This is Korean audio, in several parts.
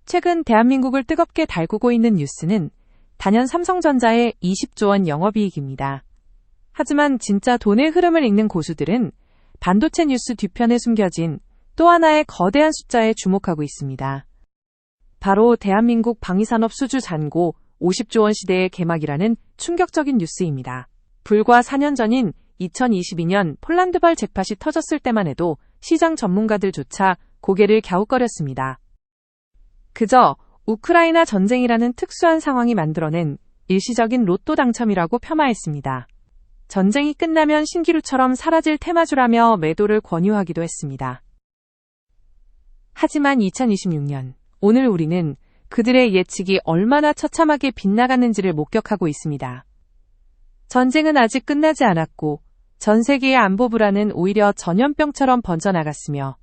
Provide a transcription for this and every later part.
최근 대한민국을 뜨겁게 달구고 있는 뉴스는 단연 삼성전자의 20조 원 영업이익입니다. 하지만 진짜 돈의 흐름을 읽는 고수들은 반도체 뉴스 뒤편에 숨겨진 또 하나의 거대한 숫자에 주목하고 있습니다. 바로 대한민국 방위산업 수주 잔고 50조 원 시대의 개막이라는 충격적인 뉴스입니다. 불과 4년 전인 2022년 폴란드발 잭팟이 터졌을 때만 해도 시장 전문가들조차 고개를 갸웃거렸습니다. 그저 우크라이나 전쟁이라는 특수한 상황이 만들어낸 일시적인 로또 당첨이라고 폄하했습니다. 전쟁이 끝나면 신기루처럼 사라질 테마주라며 매도를 권유하기도 했습니다. 하지만 2026년, 오늘 우리는 그들의 예측이 얼마나 처참하게 빗나갔는지를 목격하고 있습니다. 전쟁은 아직 끝나지 않았고 전 세계의 안보 불안은 오히려 전염병처럼 번져나갔으며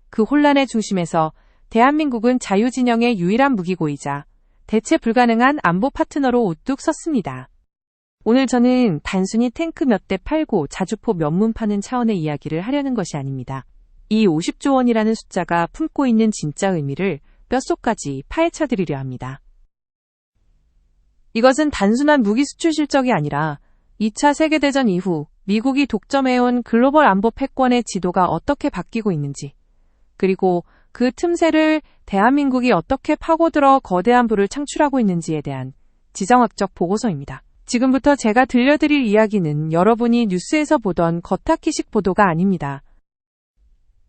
그 혼란의 중심에서 대한민국은 자유진영의 유일한 무기고이자 대체 불가능한 안보 파트너로 우뚝 섰습니다. 오늘 저는 단순히 탱크 몇 대 팔고 자주포 몇 문 파는 차원의 이야기를 하려는 것이 아닙니다. 이 50조 원이라는 숫자가 품고 있는 진짜 의미를 뼛속까지 파헤쳐드리려 합니다. 이것은 단순한 무기 수출 실적이 아니라 2차 세계대전 이후 미국이 독점해온 글로벌 안보 패권의 지도가 어떻게 바뀌고 있는지, 그리고 그 틈새를 대한민국이 어떻게 파고들어 거대한 부를 창출하고 있는지에 대한 지정학적 보고서입니다. 지금부터 제가 들려드릴 이야기는 여러분이 뉴스에서 보던 겉핥기식 보도가 아닙니다.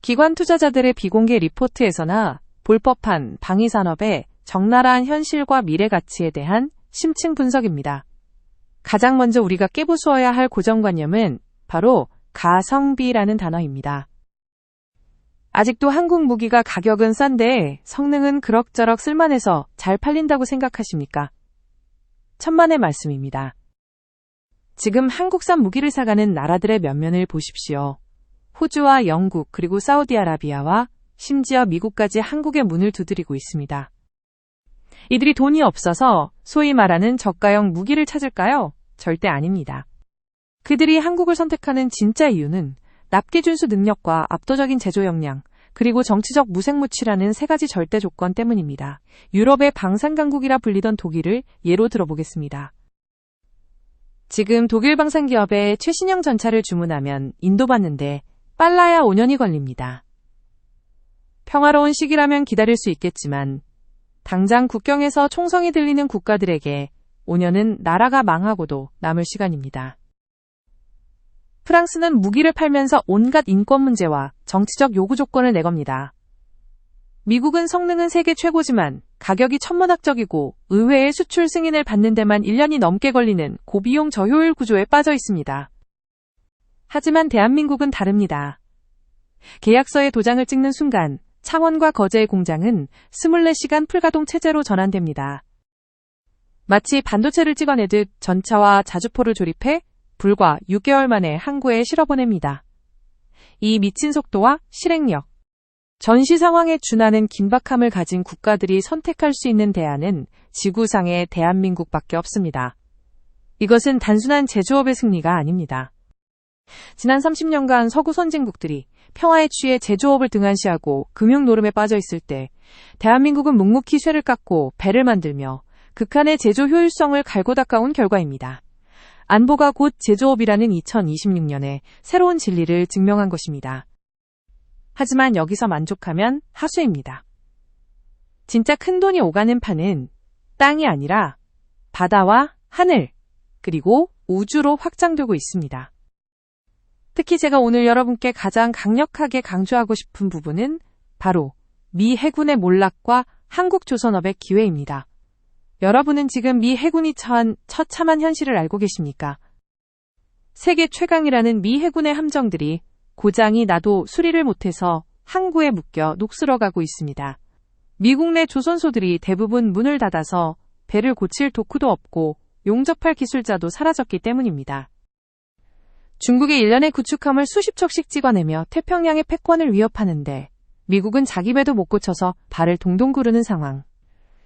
기관 투자자들의 비공개 리포트에서나 볼 법한 방위산업의 적나라한 현실과 미래 가치에 대한 심층 분석입니다. 가장 먼저 우리가 깨부수어야 할 고정관념은 바로 가성비라는 단어입니다. 아직도 한국 무기가 가격은 싼데 성능은 그럭저럭 쓸만해서 잘 팔린다고 생각하십니까? 천만의 말씀입니다. 지금 한국산 무기를 사가는 나라들의 면면을 보십시오. 호주와 영국 그리고 사우디아라비아와 심지어 미국까지 한국의 문을 두드리고 있습니다. 이들이 돈이 없어서 소위 말하는 저가형 무기를 찾을까요? 절대 아닙니다. 그들이 한국을 선택하는 진짜 이유는 납기 준수 능력과 압도적인 제조 역량, 그리고 정치적 무색무취라는 세 가지 절대 조건 때문입니다. 유럽의 방산강국이라 불리던 독일을 예로 들어보겠습니다. 지금 독일 방산기업에 최신형 전차를 주문하면 인도받는데 빨라야 5년이 걸립니다. 평화로운 시기라면 기다릴 수 있겠지만 당장 국경에서 총성이 들리는 국가들에게 5년은 나라가 망하고도 남을 시간입니다. 프랑스는 무기를 팔면서 온갖 인권 문제와 정치적 요구 조건을 내겁니다. 미국은 성능은 세계 최고지만 가격이 천문학적이고 의회의 수출 승인을 받는 데만 1년이 넘게 걸리는 고비용 저효율 구조에 빠져 있습니다. 하지만 대한민국은 다릅니다. 계약서에 도장을 찍는 순간 창원과 거제의 공장은 24시간 풀가동 체제로 전환됩니다. 마치 반도체를 찍어내듯 전차와 자주포를 조립해 불과 6개월 만에 항구에 실어보냅니다. 이 미친 속도와 실행력, 전시 상황에 준하는 긴박함을 가진 국가들이 선택할 수 있는 대안은 지구상의 대한민국밖에 없습니다. 이것은 단순한 제조업의 승리가 아닙니다. 지난 30년간 서구 선진국들이 평화에 취해 제조업을 등한시하고 금융 노름에 빠져 있을 때 대한민국은 묵묵히 쇠를 깎고 배를 만들며 극한의 제조 효율성을 갈고 닦아온 결과입니다. 안보가 곧 제조업이라는 2026년에 새로운 진리를 증명한 것입니다. 하지만 여기서 만족하면 하수입니다. 진짜 큰돈이 오가는 판은 땅이 아니라 바다와 하늘, 그리고 우주로 확장되고 있습니다. 특히 제가 오늘 여러분께 가장 강력하게 강조하고 싶은 부분은 바로 미 해군의 몰락과 한국 조선업의 기회입니다. 여러분은 지금 미 해군이 처한 처참한 현실을 알고 계십니까? 세계 최강이라는 미 해군의 함정들이 고장이 나도 수리를 못해서 항구에 묶여 녹슬어가고 있습니다. 미국 내 조선소들이 대부분 문을 닫아서 배를 고칠 도쿠도 없고 용접할 기술자도 사라졌기 때문입니다. 중국의 일련의 구축함을 수십 척씩 찍어내며 태평양의 패권을 위협하는데 미국은 자기 배도 못 고쳐서 발을 동동 구르는 상황.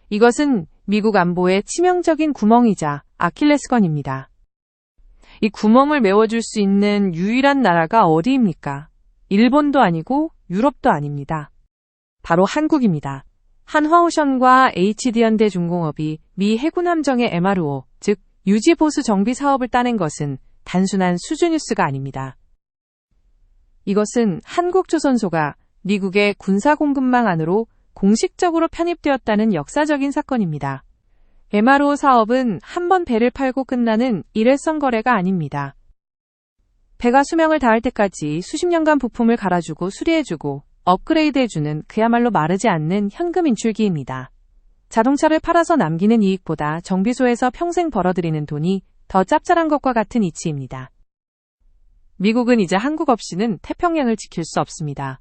이것은 미국 안보의 치명적인 구멍이자 아킬레스건입니다. 이 구멍을 메워줄 수 있는 유일한 나라가 어디입니까? 일본도 아니고 유럽도 아닙니다. 바로 한국입니다. 한화오션과 HD현대중공업이 미 해군 함정의 MRO, 즉 유지보수 정비 사업을 따낸 것은 단순한 수주 뉴스가 아닙니다. 이것은 한국조선소가 미국의 군사공급망 안으로 공식적으로 편입되었다는 역사적인 사건입니다. MRO 사업은 한 번 배를 팔고 끝나는 일회성 거래가 아닙니다. 배가 수명을 다할 때까지 수십 년간 부품을 갈아주고 수리해주고 업그레이드해주는 그야말로 마르지 않는 현금 인출기입니다. 자동차를 팔아서 남기는 이익보다 정비소에서 평생 벌어들이는 돈이 더 짭짤한 것과 같은 이치입니다. 미국은 이제 한국 없이는 태평양을 지킬 수 없습니다.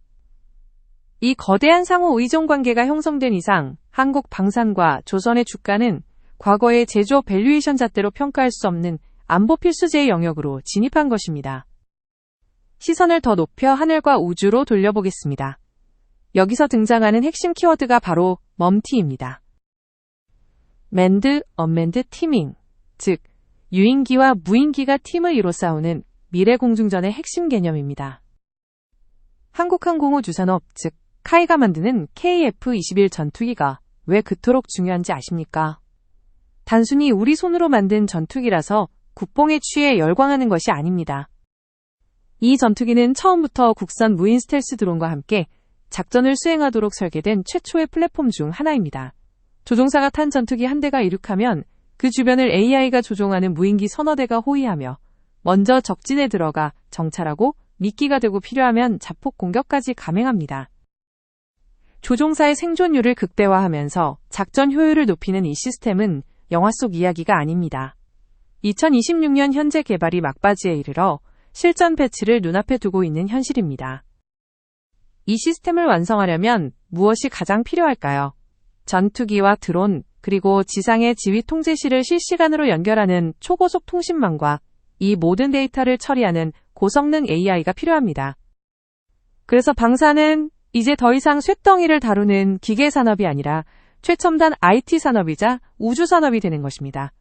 이 거대한 상호 의존 관계가 형성된 이상 한국 방산과 조선의 주가는 과거의 제조업 밸류에이션 잣대로 평가할 수 없는 안보 필수제의 영역으로 진입한 것입니다. 시선을 더 높여 하늘과 우주로 돌려보겠습니다. 여기서 등장하는 핵심 키워드가 바로 멈티입니다. 맨드, 언맨드 티밍, 즉 유인기와 무인기가 팀을 이뤄 싸우는 미래 공중전의 핵심 개념입니다. 한국항공우 주산업, 즉 카이가 만드는 KF-21 전투기가 왜 그토록 중요한지 아십니까? 단순히 우리 손으로 만든 전투기라서 국뽕에 취해 열광하는 것이 아닙니다. 이 전투기는 처음부터 국산 무인 스텔스 드론과 함께 작전을 수행하도록 설계된 최초의 플랫폼 중 하나입니다. 조종사가 탄 전투기 한 대가 이륙하면 그 주변을 AI가 조종하는 무인기 서너 대가 호위하며 먼저 적진에 들어가 정찰하고 미끼가 되고 필요하면 자폭 공격까지 감행합니다. 조종사의 생존율을 극대화하면서 작전 효율을 높이는 이 시스템은 영화 속 이야기가 아닙니다. 2026년 현재 개발이 막바지에 이르러 실전 배치를 눈앞에 두고 있는 현실입니다. 이 시스템을 완성하려면 무엇이 가장 필요할까요? 전투기와 드론, 그리고 지상의 지휘 통제실을 실시간으로 연결하는 초고속 통신망과 이 모든 데이터를 처리하는 고성능 AI가 필요합니다. 그래서 방산은 이제 더 이상 쇳덩이를 다루는 기계산업이 아니라 최첨단 IT 산업이자 우주산업이 되는 것입니다.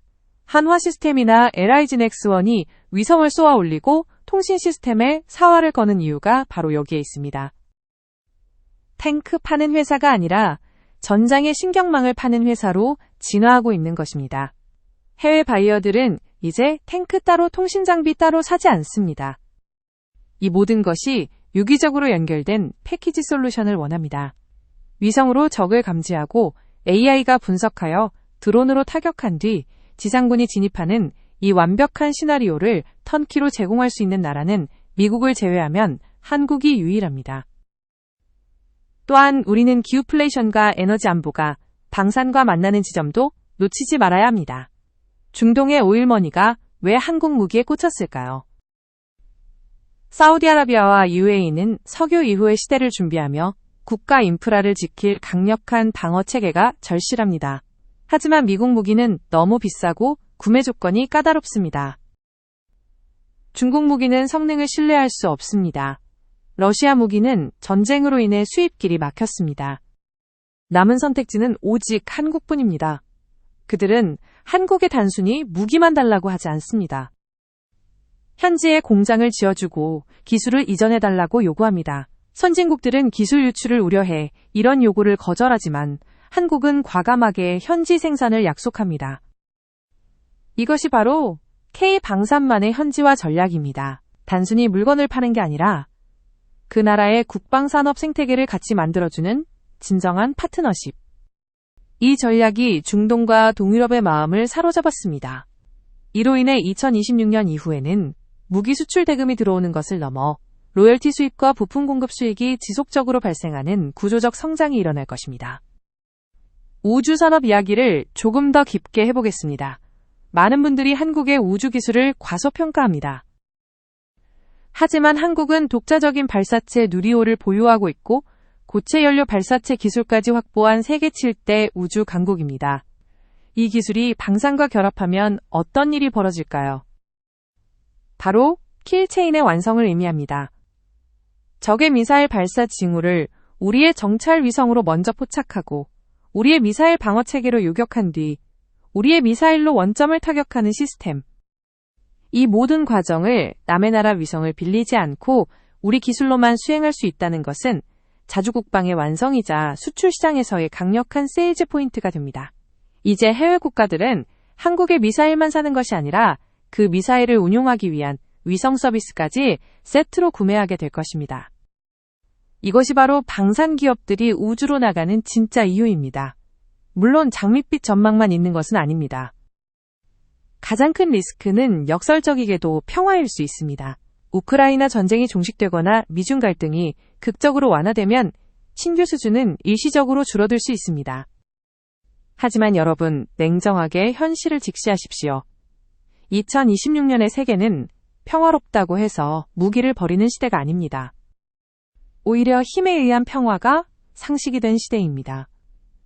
한화시스템이나 LIGNX1이 위성을 쏘아 올리고 통신 시스템에 사활을 거는 이유가 바로 여기에 있습니다. 탱크 파는 회사가 아니라 전장의 신경망을 파는 회사로 진화하고 있는 것입니다. 해외 바이어들은 이제 탱크 따로 통신 장비 따로 사지 않습니다. 이 모든 것이 유기적으로 연결된 패키지 솔루션을 원합니다. 위성으로 적을 감지하고 AI가 분석하여 드론으로 타격한 뒤 지상군이 진입하는 이 완벽한 시나리오를 턴키로 제공할 수 있는 나라는 미국을 제외하면 한국이 유일합니다. 또한 우리는 기후플레이션과 에너지 안보가 방산과 만나는 지점도 놓치지 말아야 합니다. 중동의 오일머니가 왜 한국 무기에 꽂혔을까요? 사우디아라비아와 UAE는 석유 이후의 시대를 준비하며 국가 인프라를 지킬 강력한 방어 체계가 절실합니다. 하지만 미국 무기는 너무 비싸고 구매 조건이 까다롭습니다. 중국 무기는 성능을 신뢰할 수 없습니다. 러시아 무기는 전쟁으로 인해 수입길이 막혔습니다. 남은 선택지는 오직 한국뿐입니다. 그들은 한국에 단순히 무기만 달라고 하지 않습니다. 현지에 공장을 지어주고 기술을 이전해달라고 요구합니다. 선진국들은 기술 유출을 우려해 이런 요구를 거절하지만 한국은 과감하게 현지 생산을 약속합니다. 이것이 바로 K방산만의 현지화 전략입니다. 단순히 물건을 파는 게 아니라 그 나라의 국방산업 생태계를 같이 만들어주는 진정한 파트너십. 이 전략이 중동과 동유럽의 마음을 사로잡았습니다. 이로 인해 2026년 이후에는 무기 수출 대금이 들어오는 것을 넘어 로열티 수입과 부품 공급 수익이 지속적으로 발생하는 구조적 성장이 일어날 것입니다. 우주산업 이야기를 조금 더 깊게 해보겠습니다. 많은 분들이 한국의 우주 기술을 과소평가합니다. 하지만 한국은 독자적인 발사체 누리호를 보유하고 있고 고체 연료 발사체 기술까지 확보한 세계 7대 우주 강국입니다. 이 기술이 방산과 결합하면 어떤 일이 벌어질까요? 바로 킬체인의 완성을 의미합니다. 적의 미사일 발사 징후를 우리의 정찰 위성으로 먼저 포착하고 우리의 미사일 방어 체계로 요격한 뒤 우리의 미사일로 원점을 타격하는 시스템. 이 모든 과정을 남의 나라 위성을 빌리지 않고 우리 기술로만 수행할 수 있다는 것은 자주국방의 완성이자 수출 시장에서의 강력한 세일즈 포인트가 됩니다. 이제 해외 국가들은 한국의 미사일만 사는 것이 아니라 그 미사일을 운용하기 위한 위성 서비스까지 세트로 구매하게 될 것입니다. 이것이 바로 방산 기업들이 우주로 나가는 진짜 이유입니다. 물론 장밋빛 전망만 있는 것은 아닙니다. 가장 큰 리스크는 역설적이게도 평화일 수 있습니다. 우크라이나 전쟁이 종식되거나 미중 갈등이 극적으로 완화되면 신규 수주는 일시적으로 줄어들 수 있습니다. 하지만 여러분, 냉정하게 현실을 직시하십시오. 2026년의 세계는 평화롭다고 해서 무기를 버리는 시대가 아닙니다. 오히려 힘에 의한 평화가 상식이 된 시대입니다.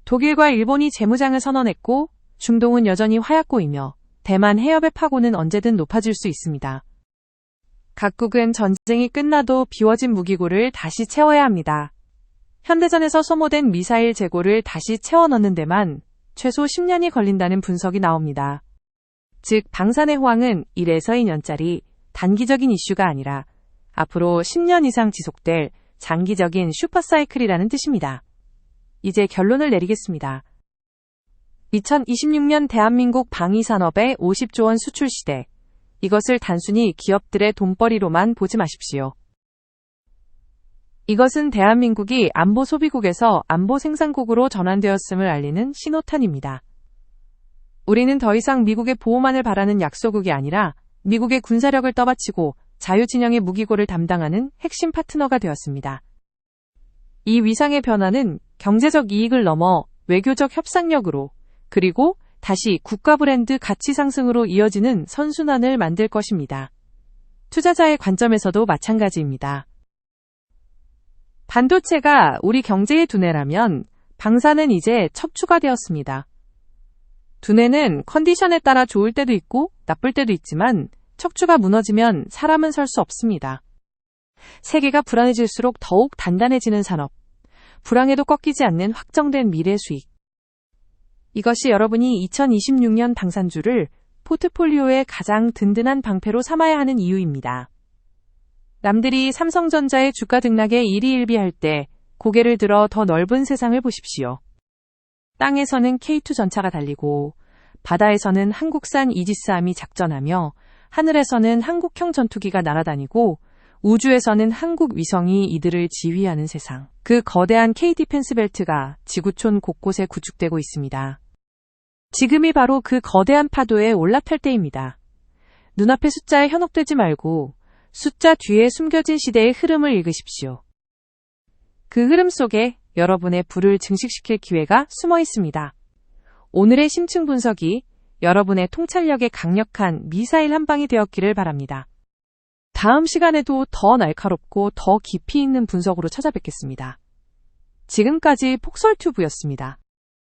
독일과 일본이 재무장을 선언했고 중동은 여전히 화약고이며 대만 해협의 파고는 언제든 높아질 수 있습니다. 각국은 전쟁이 끝나도 비워진 무기고를 다시 채워야 합니다. 현대전에서 소모된 미사일 재고를 다시 채워 넣는 데만 최소 10년이 걸린다는 분석이 나옵니다. 즉, 방산의 호황은 1에서 2년짜리 단기적인 이슈가 아니라 앞으로 10년 이상 지속될 장기적인 슈퍼사이클이라는 뜻입니다. 이제 결론을 내리겠습니다. 2026년 대한민국 방위산업의 50조 원 수출 시대. 이것을 단순히 기업들의 돈벌이로만 보지 마십시오. 이것은 대한민국이 안보 소비국에서 안보 생산국으로 전환되었음을 알리는 신호탄입니다. 우리는 더 이상 미국의 보호만을 바라는 약소국이 아니라 미국의 군사력을 떠받치고 자유진영의 무기고를 담당하는 핵심 파트너가 되었습니다. 이 위상의 변화는 경제적 이익을 넘어 외교적 협상력으로 그리고 다시 국가 브랜드 가치 상승으로 이어지는 선순환을 만들 것입니다. 투자자의 관점에서도 마찬가지입니다. 반도체가 우리 경제의 두뇌라면 방산은 이제 척추가 되었습니다. 두뇌는 컨디션에 따라 좋을 때도 있고 나쁠 때도 있지만 척추가 무너지면 사람은 설 수 없습니다. 세계가 불안해질수록 더욱 단단해지는 산업, 불황에도 꺾이지 않는 확정된 미래 수익. 이것이 여러분이 2026년 방산주를 포트폴리오의 가장 든든한 방패로 삼아야 하는 이유입니다. 남들이 삼성전자의 주가 등락에 일희일비할 때 고개를 들어 더 넓은 세상을 보십시오. 땅에서는 K2 전차가 달리고 바다에서는 한국산 이지스함이 작전하며 하늘에서는 한국형 전투기가 날아다니고 우주에서는 한국 위성이 이들을 지휘하는 세상. 그 거대한 K-디펜스 벨트가 지구촌 곳곳에 구축되고 있습니다. 지금이 바로 그 거대한 파도에 올라탈 때입니다. 눈앞의 숫자에 현혹되지 말고 숫자 뒤에 숨겨진 시대의 흐름을 읽으십시오. 그 흐름 속에 여러분의 부를 증식시킬 기회가 숨어 있습니다. 오늘의 심층 분석이 여러분의 통찰력에 강력한 미사일 한 방이 되었기를 바랍니다. 다음 시간에도 더 날카롭고 더 깊이 있는 분석으로 찾아뵙겠습니다. 지금까지 폭설튜브였습니다.